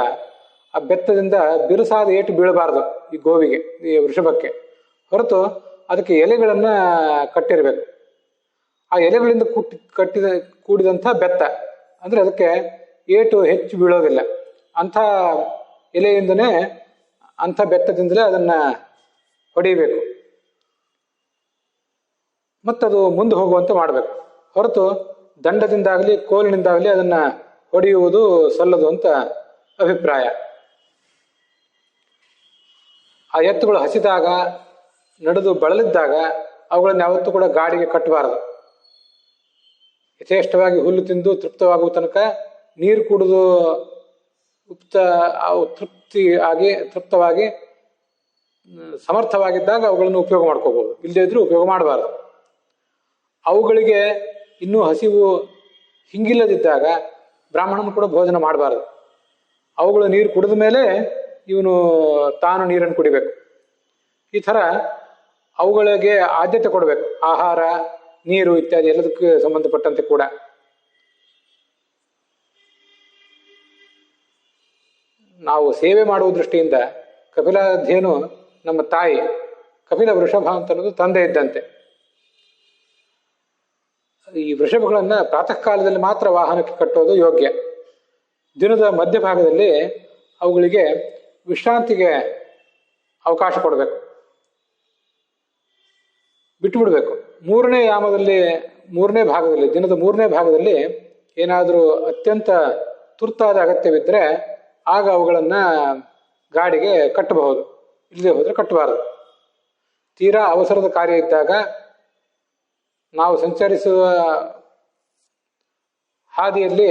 ಆ ಬೆತ್ತದಿಂದ ಬಿರುಸಾದ ಏಟು ಬೀಳಬಾರ್ದು ಈ ಗೋವಿಗೆ, ಈ ವೃಷಭಕ್ಕೆ. ಹೊರತು ಅದಕ್ಕೆ ಎಲೆಗಳನ್ನ ಕಟ್ಟಿರಬೇಕು. ಆ ಎಲೆಗಳಿಂದ ಕೂಡಿದಂಥ ಬೆತ್ತ ಅಂದ್ರೆ ಅದಕ್ಕೆ ಏಟು ಹೆಚ್ಚು ಬೀಳೋದಿಲ್ಲ. ಅಂಥ ಎಲೆಯಿಂದನೇ, ಅಂಥ ಬೆತ್ತದಿಂದಲೇ ಅದನ್ನ ಹೊಡಿಬೇಕು. ಮತ್ತದು ಮುಂದೆ ಹೋಗುವಂತೆ ಮಾಡಬೇಕು. ಹೊರತು ದಂಡದಿಂದಾಗಲಿ ಕೋಲಿನಿಂದಾಗಲಿ ಅದನ್ನ ಹೊಡೆಯುವುದು ಸಲ್ಲದು ಅಂತ ಅಭಿಪ್ರಾಯ. ಆ ಎತ್ತುಗಳು ಹಸಿದಾಗ, ನಡೆದು ಬಳಲಿದ್ದಾಗ ಅವುಗಳನ್ನು ಯಾವತ್ತೂ ಕೂಡ ಗಾಡಿಗೆ ಕಟ್ಟಬಾರದು. ಯಥೇಷ್ಟವಾಗಿ ಹುಲ್ಲು ತಿಂದು ತೃಪ್ತವಾಗುವ ತನಕ ನೀರು ಕುಡಿದು ತೃಪ್ತವಾಗಿ ಸಮರ್ಥವಾಗಿದ್ದಾಗ ಅವುಗಳನ್ನು ಉಪಯೋಗ ಮಾಡ್ಕೋಬಹುದು, ಇಲ್ಲದೇ ಇದ್ರೂ ಉಪಯೋಗ ಮಾಡಬಾರದು. ಅವುಗಳಿಗೆ ಇನ್ನೂ ಹಸಿವು ಹಿಂಗಿಲ್ಲದಿದ್ದಾಗ ಬ್ರಾಹ್ಮಣನು ಕೂಡ ಭೋಜನ ಮಾಡಬಾರದು. ಅವುಗಳು ನೀರು ಕುಡಿದ ಮೇಲೆ ಇವನು ತಾನು ನೀರನ್ನು ಕುಡಿಬೇಕು. ಈ ಥರ ಅವುಗಳಿಗೆ ಆದ್ಯತೆ ಕೊಡಬೇಕು, ಆಹಾರ, ನೀರು ಇತ್ಯಾದಿ ಎಲ್ಲದಕ್ಕೆ ಸಂಬಂಧಪಟ್ಟಂತೆ ಕೂಡ. ನಾವು ಸೇವೆ ಮಾಡುವ ದೃಷ್ಟಿಯಿಂದ ಕಪಿಲಾಧ್ಯೇನು ನಮ್ಮ ತಾಯಿ, ಕಪಿಲ ವೃಷಭ ಅಂತ ಅನ್ನೋದು ತಂದೆ ಇದ್ದಂತೆ. ಈ ವೃಷಭಗಳನ್ನ ಪ್ರಾತಃ ಕಾಲದಲ್ಲಿ ಮಾತ್ರ ವಾಹನಕ್ಕೆ ಕಟ್ಟೋದು ಯೋಗ್ಯ. ದಿನದ ಮಧ್ಯಭಾಗದಲ್ಲಿ ಅವುಗಳಿಗೆ ವಿಶ್ರಾಂತಿಗೆ ಅವಕಾಶ ಕೊಡಬೇಕು, ಬಿಟ್ಟು ಬಿಡಬೇಕು. ಮೂರನೇ ಭಾಗದಲ್ಲಿ ದಿನದ 3ನೇ ಭಾಗದಲ್ಲಿ ಏನಾದರೂ ಅತ್ಯಂತ ತುರ್ತಾದ ಅಗತ್ಯವಿದ್ದರೆ ಆಗ ಅವುಗಳನ್ನು ಗಾಡಿಗೆ ಕಟ್ಟಬಹುದು, ಇಲ್ಲದೆ ಹೋದರೆ ಕಟ್ಟಬಾರದು. ತೀರಾ ಅವಸರದ ಕಾರ್ಯ ಇದ್ದಾಗ, ನಾವು ಸಂಚರಿಸುವ ಹಾದಿಯಲ್ಲಿ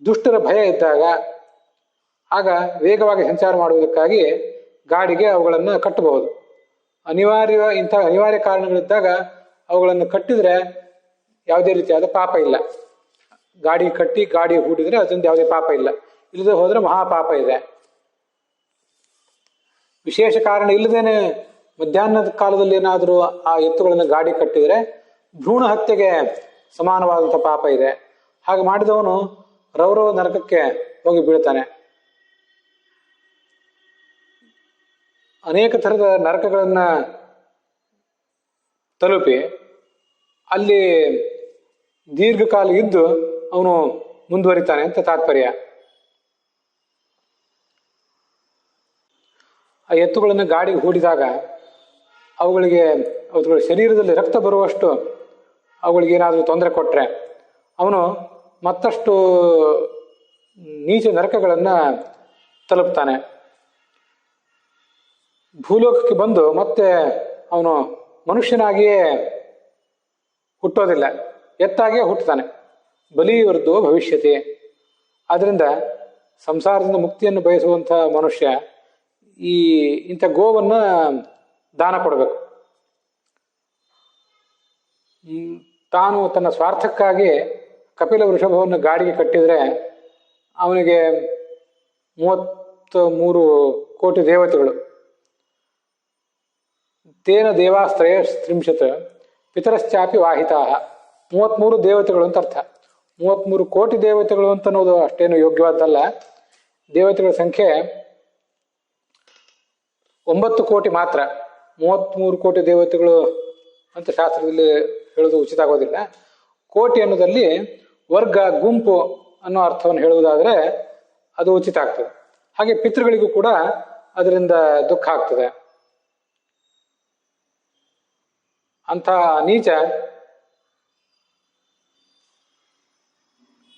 ದುಷ್ಟರ ಭಯ ಇದ್ದಾಗ, ಆಗ ವೇಗವಾಗಿ ಸಂಚಾರ ಮಾಡುವುದಕ್ಕಾಗಿ ಗಾಡಿಗೆ ಅವುಗಳನ್ನು ಕಟ್ಟಬಹುದು. ಇಂಥ ಅನಿವಾರ್ಯ ಕಾರಣಗಳಿದ್ದಾಗ ಅವುಗಳನ್ನು ಕಟ್ಟಿದರೆ ಯಾವುದೇ ರೀತಿಯಾದ ಪಾಪ ಇಲ್ಲ. ಗಾಡಿ ಕಟ್ಟಿ ಗಾಡಿ ಹೂಡಿದರೆ ಅದರಿಂದ ಯಾವುದೇ ಪಾಪ ಇಲ್ಲ, ಇಲ್ಲದೆ ಹೋದರೆ ಮಹಾಪಾಪ ಇದೆ. ವಿಶೇಷ ಕಾರಣ ಇಲ್ಲದೇನೆ ಮಧ್ಯಾಹ್ನದ ಕಾಲದಲ್ಲಿ ಏನಾದರೂ ಆ ಎತ್ತುಗಳನ್ನು ಗಾಡಿ ಕಟ್ಟಿದರೆ ಭ್ರೂಣ ಹತ್ಯೆಗೆ ಸಮಾನವಾದಂಥ ಪಾಪ ಇದೆ. ಹಾಗೆ ಮಾಡಿದವನು ರೌರವ ನರಕಕ್ಕೆ ಹೋಗಿ ಬೀಳ್ತಾನೆ. ಅನೇಕ ಥರದ ನರಕಗಳನ್ನು ತಲುಪಿ ಅಲ್ಲಿ ದೀರ್ಘಕಾಲ ಇದ್ದು ಅವನು ಮುಂದುವರಿತಾನೆ ಅಂತ ತಾತ್ಪರ್ಯ. ಆ ಎತ್ತುಗಳನ್ನು ಗಾಡಿಗೆ ಹೂಡಿದಾಗ ಅವುಗಳ ಶರೀರದಲ್ಲಿ ರಕ್ತ ಬರುವಷ್ಟು ಅವುಗಳಿಗೇನಾದರೂ ತೊಂದರೆ ಕೊಟ್ಟರೆ ಅವನು ಮತ್ತಷ್ಟು ನೀಚ ನರಕಗಳನ್ನು ತಲುಪ್ತಾನೆ. ಭೂಲೋಕಕ್ಕೆ ಬಂದು ಮತ್ತೆ ಅವನು ಮನುಷ್ಯನಾಗಿಯೇ ಹುಟ್ಟೋದಿಲ್ಲ, ಎತ್ತಾಗಿಯೇ ಹುಟ್ಟುತ್ತಾನೆ. ಬಲಿವರ್ಧೋ ಭವಿಷ್ಯತೆ. ಆದ್ದರಿಂದ ಸಂಸಾರದಿಂದ ಮುಕ್ತಿಯನ್ನು ಬಯಸುವಂಥ ಮನುಷ್ಯ ಇಂಥ ಗೋವನ್ನು ದಾನ ಕೊಡಬೇಕು. ತಾನು ತನ್ನ ಸ್ವಾರ್ಥಕ್ಕಾಗಿ ಕಪಿಲ ವೃಷಭವನ್ನು ಗಾಡಿಗೆ ಕಟ್ಟಿದರೆ ಅವನಿಗೆ 33 ಕೋಟಿ ದೇವತೆಗಳು, ತೇನ ದೇವಾಸ್ತ್ರಯಸ್ತ್ರಿಂಶತ್ ಪಿತರಶ್ಚಾಪಿ ವಾಹಿತಾ, 33 ದೇವತೆಗಳು ಅಂತ ಅರ್ಥ. 33 ಕೋಟಿ ದೇವತೆಗಳು ಅಂತ ಅನ್ನೋದು ಅಷ್ಟೇನು ಯೋಗ್ಯವಾದ್ದಲ್ಲ. ದೇವತೆಗಳ ಸಂಖ್ಯೆ 9 ಕೋಟಿ ಮಾತ್ರ. 33 ಕೋಟಿ ದೇವತೆಗಳು ಅಂತ ಶಾಸ್ತ್ರದಲ್ಲಿ ಹೇಳೋದು ಉಚಿತ ಆಗೋದಿಲ್ಲ. ಕೋಟಿ ಅನ್ನೋದಲ್ಲಿ ವರ್ಗ, ಗುಂಪು ಅನ್ನೋ ಅರ್ಥವನ್ನು ಹೇಳುವುದಾದರೆ ಅದು ಉಚಿತ ಆಗ್ತದೆ. ಹಾಗೆ ಪಿತೃಗಳಿಗೂ ಕೂಡ ಅದರಿಂದ ದುಃಖ ಆಗ್ತದೆ. ಅಂಥ ನೀಚ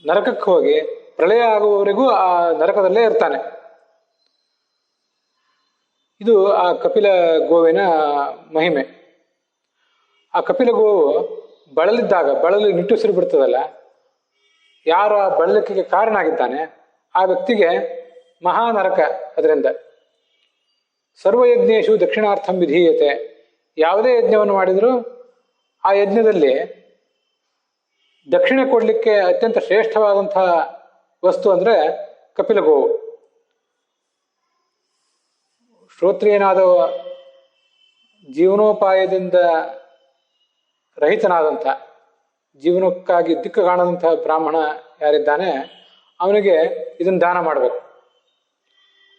ನರಕಕ್ಕೆ ಹೋಗಿ ಪ್ರಳಯ ಆಗುವವರೆಗೂ ಆ ನರಕದಲ್ಲೇ ಇರ್ತಾನೆ. ಇದು ಆ ಕಪಿಲ ಗೋವಿನ ಮಹಿಮೆ. ಆ ಕಪಿಲ ಗೋವು ಬಳಲಿದ್ದಾಗ, ಬಳಲಿ ನಿಟ್ಟುಸಿರು ಬಿಡ್ತದಲ್ಲ, ಯಾರು ಆ ಬಳಲಿಕೆಗೆ ಕಾರಣ ಆಗಿದ್ದಾನೆ ಆ ವ್ಯಕ್ತಿಗೆ ಮಹಾನರಕ. ಅದರಿಂದ ಸರ್ವಯಜ್ಞೇಶು ದಕ್ಷಿಣಾರ್ಥಂ ವಿಧೀಯತೆ. ಯಾವುದೇ ಯಜ್ಞವನ್ನು ಮಾಡಿದರೂ ಆ ಯಜ್ಞದಲ್ಲಿ ದಕ್ಷಿಣೆ ಕೊಡಲಿಕ್ಕೆ ಅತ್ಯಂತ ಶ್ರೇಷ್ಠವಾದಂತಹ ವಸ್ತು ಅಂದರೆ ಕಪಿಲ ಗೋವು. ಶ್ರೋತ್ರಿಯನಾದ ಜೀವನೋಪಾಯದಿಂದ ರಹಿತನಾದಂಥ, ಜೀವನಕ್ಕಾಗಿ ದಿಕ್ಕು ಕಾಣದಂತಹ ಬ್ರಾಹ್ಮಣ ಯಾರಿದ್ದಾನೆ ಅವನಿಗೆ ಇದನ್ನು ದಾನ ಮಾಡಬೇಕು.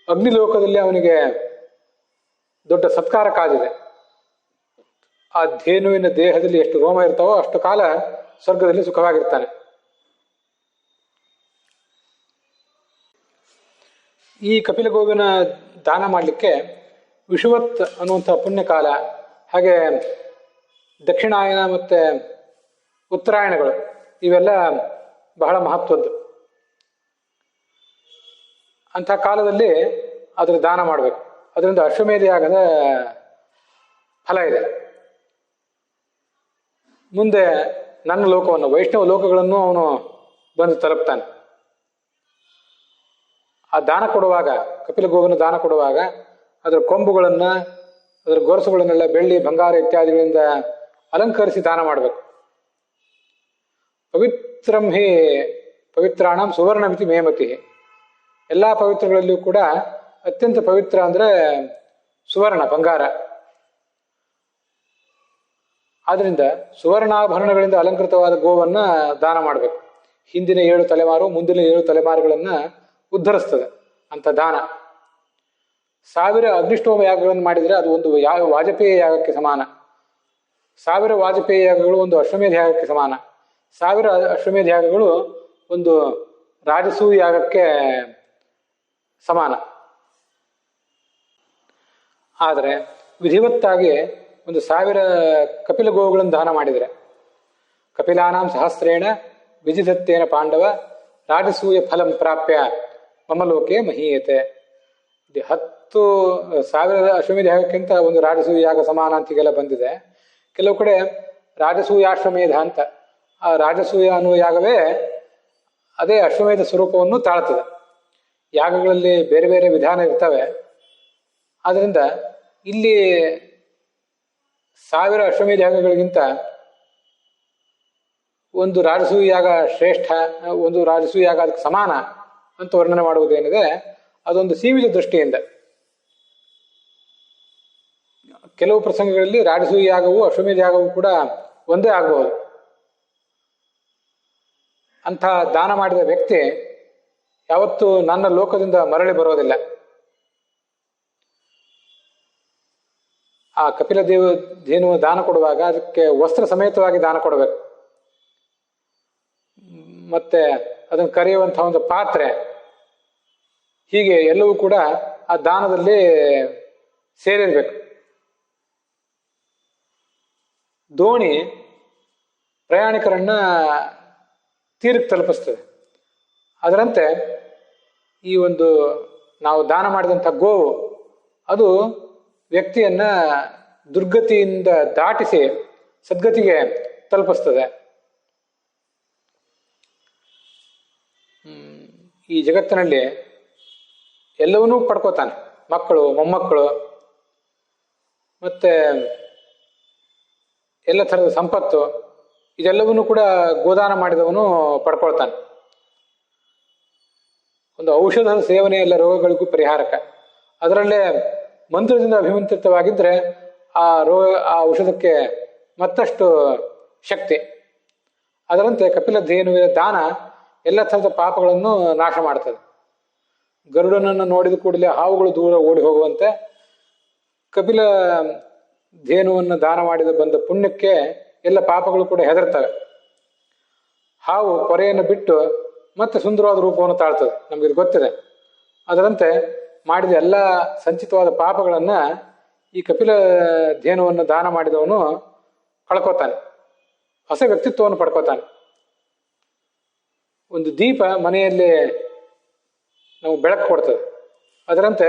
ಅಗ್ನಿಲೋಕದಲ್ಲಿ ಅವನಿಗೆ ದೊಡ್ಡ ಸತ್ಕಾರ ಕಾದಿದೆ. ಆ ಧೇನುವಿನ ದೇಹದಲ್ಲಿ ಎಷ್ಟು ರೋಮ ಇರ್ತಾವೋ ಅಷ್ಟು ಕಾಲ ಸ್ವರ್ಗದಲ್ಲಿ ಸುಖವಾಗಿರ್ತಾನೆ. ಈ ಕಪಿಲ ಗೋವಿನ ದಾನ ಮಾಡಲಿಕ್ಕೆ ವಿಷುವತ್ ಅನ್ನುವಂಥ ಪುಣ್ಯಕಾಲ, ಹಾಗೆ ದಕ್ಷಿಣಾಯನ ಮತ್ತು ಉತ್ತರಾಯಣಗಳು ಇವೆಲ್ಲ ಬಹಳ ಮಹತ್ವದ್ದು. ಅಂಥ ಕಾಲದಲ್ಲಿ ಅದರ ದಾನ ಮಾಡಬೇಕು. ಅದರಿಂದ ಅಶ್ವಮೇಧ ಯಾಗದ ಫಲ ಇದೆ. ಮುಂದೆ ನನ್ನ ಲೋಕವನ್ನು, ವೈಷ್ಣವ ಲೋಕಗಳನ್ನು ಅವನು ಬಂದು ತಲುಪ್ತಾನೆ. ಆ ದಾನ ಕೊಡುವಾಗ, ಕಪಿಲ ಗೋವಿನ ದಾನ ಕೊಡುವಾಗ ಅದರ ಕೊಂಬುಗಳನ್ನು, ಅದರ ಗೊರಸುಗಳನ್ನೆಲ್ಲ ಬೆಳ್ಳಿ, ಬಂಗಾರ ಇತ್ಯಾದಿಗಳಿಂದ ಅಲಂಕರಿಸಿ ದಾನ ಮಾಡಬೇಕು. ಪವಿತ್ರಂ ಹಿ ಪವಿತ್ರಾಣಂ ಸುವರ್ಣಮಿತಿ ಮೇಮತಿ. ಎಲ್ಲ ಪವಿತ್ರಗಳಲ್ಲಿಯೂ ಕೂಡ ಅತ್ಯಂತ ಪವಿತ್ರ ಅಂದರೆ ಸುವರ್ಣ, ಬಂಗಾರ. ಆದ್ದರಿಂದ ಸುವರ್ಣಾಭರಣಗಳಿಂದ ಅಲಂಕೃತವಾದ ಗೋವನ್ನು ದಾನ ಮಾಡಬೇಕು. ಹಿಂದಿನ 7 ತಲೆಮಾರು, ಮುಂದಿನ 7 ತಲೆಮಾರುಗಳನ್ನು ಉದ್ಧರಿಸ್ತದೆ ಅಂತ ದಾನ. 1000 ಅಗ್ನಿಷ್ಠೋಮ ಯಾಗಗಳನ್ನು ಮಾಡಿದರೆ ಅದು ಒಂದು ವಾಜಪೇಯ ಯಾಗಕ್ಕೆ ಸಮಾನ. 1000 ವಾಜಪೇಯ ಯಾಗಗಳು ಒಂದು ಅಶ್ವಮೇಧ ಯಾಗಕ್ಕೆ ಸಮಾನ. 1000 ಅಶ್ವಮೇಧ ಯಾಗಗಳು ಒಂದು ರಾಜಸೂಯ ಯಾಗಕ್ಕೆ ಸಮಾನ. ಆದರೆ ವಿಧಿವತ್ತಾಗಿ 1000 ಕಪಿಲ ಗೋವುಗಳನ್ನು ದಾನ ಮಾಡಿದರೆ, ಕಪಿಲಾನಾಂ ಸಹಸ್ರೇಣ ವಿಜಿದತ್ತೇನ ಪಾಂಡವ ರಾಜಸೂಯ ಫಲಂ ಪ್ರಾಪ್ಯ ಮಮಲೋಕೆ ಮಹೀಯತೆ. 10,000 ಅಶ್ವಮೇಧ ಯಾಗಕ್ಕಿಂತ ಒಂದು ರಾಜಸೂಯ ಯಾಗ ಸಮಾನ ಅಂತಿಗೆಲ್ಲ ಬಂದಿದೆ. ಕೆಲವು ಕಡೆ ರಾಜಸೂಯಾಶ್ವಮೇಧ ಅಂತ, ಆ ರಾಜಸೂಯ ಅನ್ನುವ ಯಾಗವೇ ಅದೇ ಅಶ್ವಮೇಧ ಸ್ವರೂಪವನ್ನು ತಾಳ್ತದೆ. ಯಾಗಗಳಲ್ಲಿ ಬೇರೆ ಬೇರೆ ವಿಧಾನ ಇರ್ತವೆ. ಆದ್ದರಿಂದ ಇಲ್ಲಿ 1000 ಅಶ್ವಮೇಧ ಯಾಗಗಳಿಗಿಂತ ಒಂದು ರಾಜಸೂಯ ಯಾಗ ಶ್ರೇಷ್ಠ, ಒಂದು ರಾಜಸೂಯ ಯಾಗ ಅದಕ್ಕೆ ಸಮಾನ ಅಂತ ವರ್ಣನೆ ಮಾಡುವುದೇನಿದೆ ಅದೊಂದು ಸೀಮಿತ ದೃಷ್ಟಿಯಿಂದ. ಕೆಲವು ಪ್ರಸಂಗಗಳಲ್ಲಿ ರಾಜಸೂಯ ಯಾಗವು ಅಶ್ವಮೇಧ ಯಾಗವು ಕೂಡ ಒಂದೇ ಆಗಬಹುದು. ಅಂಥ ದಾನ ಮಾಡಿದ ವ್ಯಕ್ತಿ ಯಾವತ್ತೂ ನನ್ನ ಲೋಕದಿಂದ ಮರಳಿ ಬರೋದಿಲ್ಲ. ಆ ಕಪಿಲ ಧೇನು ದಾನ ಕೊಡುವಾಗ ಅದಕ್ಕೆ ವಸ್ತ್ರ ಸಮೇತವಾಗಿ ದಾನ ಕೊಡಬೇಕು. ಮತ್ತೆ ಅದನ್ನು ಕರೆಯುವಂತಹ ಒಂದು ಪಾತ್ರೆ, ಹೀಗೆ ಎಲ್ಲವೂ ಕೂಡ ಆ ದಾನದಲ್ಲಿ ಸೇರಿರ್ಬೇಕು. ದೋಣಿ ಪ್ರಯಾಣಿಕರನ್ನ ತೀರಕ್ಕೆ ತಲುಪಿಸ್ತದೆ. ಅದರಂತೆ ಈ ಒಂದು ನಾವು ದಾನ ಮಾಡಿದಂಥ ಗೋವು ಅದು ವ್ಯಕ್ತಿಯನ್ನ ದುರ್ಗತಿಯಿಂದ ದಾಟಿಸಿ ಸದ್ಗತಿಗೆ ತಲುಪಿಸ್ತದೆ. ಈ ಜಗತ್ತಿನಲ್ಲಿ ಎಲ್ಲವನ್ನೂ ಪಡ್ಕೋತಾನೆ. ಮಕ್ಕಳು, ಮೊಮ್ಮಕ್ಕಳು, ಮತ್ತೆ ಎಲ್ಲ ಥರದ ಸಂಪತ್ತು, ಇದೆಲ್ಲವನ್ನೂ ಕೂಡ ಗೋದಾನ ಮಾಡಿದವನು ಪಡ್ಕೊಳ್ತಾನೆ. ಒಂದು ಔಷಧದ ಸೇವನೆ ಎಲ್ಲ ರೋಗಗಳಿಗೂ ಪರಿಹಾರಕ. ಅದರಲ್ಲೇ ಮಂತ್ರದಿಂದ ಅಭಿಮಂತ್ರಿತವಾಗಿದ್ದರೆ ಆ ಔಷಧಕ್ಕೆ ಮತ್ತಷ್ಟು ಶಕ್ತಿ. ಅದರಂತೆ ಕಪಿಲ ಧೇನುವಿನ ದಾನ ಎಲ್ಲ ಥರದ ಪಾಪಗಳನ್ನು ನಾಶ ಮಾಡ್ತದೆ. ಗರುಡನನ್ನು ನೋಡಿದ ಕೂಡಲೇ ಹಾವುಗಳು ದೂರ ಓಡಿ ಹೋಗುವಂತೆ ಕಪಿಲ ಧೇನುವನ್ನು ದಾನ ಮಾಡಿದ ಬಂದ ಪುಣ್ಯಕ್ಕೆ ಎಲ್ಲ ಪಾಪಗಳು ಕೂಡ ಹೆದರ್ತವೆ. ಹಾವು ಪೊರೆಯನ್ನು ಬಿಟ್ಟು ಮತ್ತೆ ಸುಂದರವಾದ ರೂಪವನ್ನು ತಾಳ್ತದೆ, ನಮಗಿದು ಗೊತ್ತಿದೆ. ಅದರಂತೆ ಮಾಡಿದ ಎಲ್ಲ ಸಂಚಿತವಾದ ಪಾಪಗಳನ್ನು ಈ ಕಪಿಲ ಧೇನುವನ್ನು ದಾನ ಮಾಡಿದವನು ಕಳ್ಕೋತಾನೆ, ಹೊಸ ವ್ಯಕ್ತಿತ್ವವನ್ನು ಪಡ್ಕೋತಾನೆ. ಒಂದು ದೀಪ ಮನೆಯಲ್ಲಿ ನಾವು ಬೆಳಕು ಕೊಡ್ತದೆ. ಅದರಂತೆ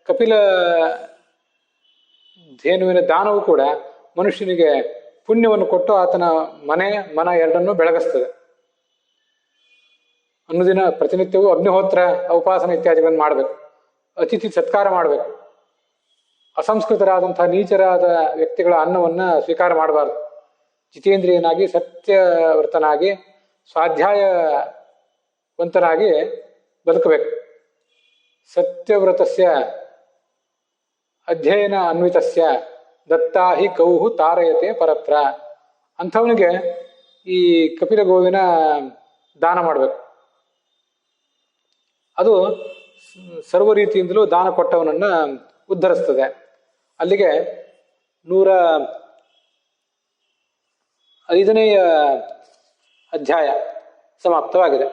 ಕಪಿಲ ಧೇನುವಿನ ದಾನವು ಕೂಡ ಮನುಷ್ಯನಿಗೆ ಪುಣ್ಯವನ್ನು ಕೊಟ್ಟು ಆತನ ಮನ ಎರಡನ್ನೂ ಬೆಳಗಿಸ್ತದೆ. ಅನ್ನುದಿನ ಪ್ರತಿನಿತ್ಯವೂ ಅಗ್ನಿಹೋತ್ರ, ಉಪಾಸನ ಇತ್ಯಾದಿಗಳನ್ನು ಮಾಡಬೇಕು. ಅತಿಥಿ ಸತ್ಕಾರ ಮಾಡಬೇಕು. ಅಸಂಸ್ಕೃತರಾದಂತಹ ನೀಚರಾದ ವ್ಯಕ್ತಿಗಳ ಅನ್ನವನ್ನು ಸ್ವೀಕಾರ ಮಾಡಬಾರ್ದು. ಜಿತೇಂದ್ರಿಯನಾಗಿ, ಸತ್ಯವೃತನಾಗಿ, ಸ್ವಾಧ್ಯಾಯವಂತನಾಗಿ ಬದುಕಬೇಕು. ಸತ್ಯವ್ರತಸ್ಯ ಅಧ್ಯಯನ ಅನ್ವಿತಸ್ಯ ದತ್ತಾಹಿ ಗೌಹು ತಾರಯತೆ ಪರತ್ರ. ಅಂಥವನಿಗೆ ಈ ಕಪಿಲ ಗೋವಿನ ದಾನ ಮಾಡಬೇಕು. ಅದು ಸರ್ವ ರೀತಿಯಿಂದಲೂ ದಾನ ಕೊಟ್ಟವನನ್ನು ಉದ್ಧರಿಸ್ತದೆ. ಅಲ್ಲಿಗೆ 105ನೇ ಅಧ್ಯಾಯ ಸಮಾಪ್ತವಾಗಿದೆ.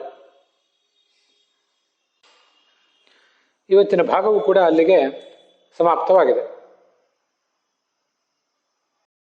ಇವತ್ತಿನ ಭಾಗವೂ ಕೂಡ ಅಲ್ಲಿಗೆ ಸಮಾಪ್ತವಾಗಿದೆ.